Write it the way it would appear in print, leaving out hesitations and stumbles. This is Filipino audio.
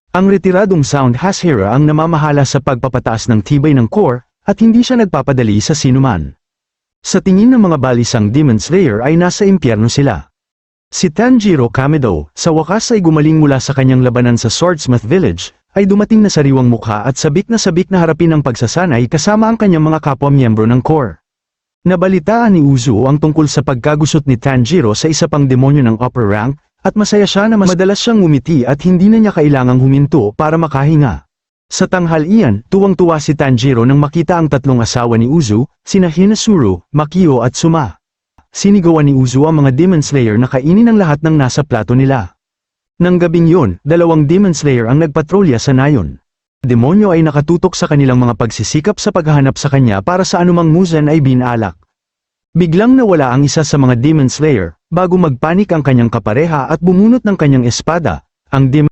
Ang retiradong Sound Hashira ang namamahala sa pagpapataas ng tibay ng core, at hindi siya nagpapadali sa sinuman. Sa tingin ng mga balisang Demon Slayer ay nasa impyerno sila. Si Tanjiro Kamado, sa wakas ay gumaling mula sa kanyang labanan sa Swordsmith Village, ay dumating na sariwang mukha at sabik na harapin ang pagsasanay kasama ang kanyang mga kapwa-miyembro ng core. Nabalitaan ni Uzu ang tungkol sa pagkagusot ni Tanjiro sa isa pang demonyo ng upper rank, at masaya siya na mas madalas siyang ngumiti at hindi na niya kailangang huminto para makahinga. Sa tanghalian, tuwang-tuwa si Tanjiro nang makita ang tatlong asawa ni Uzu, sina Hinasuru, Makio at Suma. Sinigawan ni Uzu ang mga Demon Slayer na kainin ang lahat ng nasa plato nila. Nang gabing yun, dalawang Demon Slayer ang nagpatrolya sa nayon. Demonyo ay nakatutok sa kanilang mga pagsisikap sa paghahanap sa kanya para sa anumang muzen ay binalak. Biglang nawala ang isa sa mga Demon Slayer, bago magpanik ang kanyang kapareha at bumunot ng kanyang espada. Ang Demon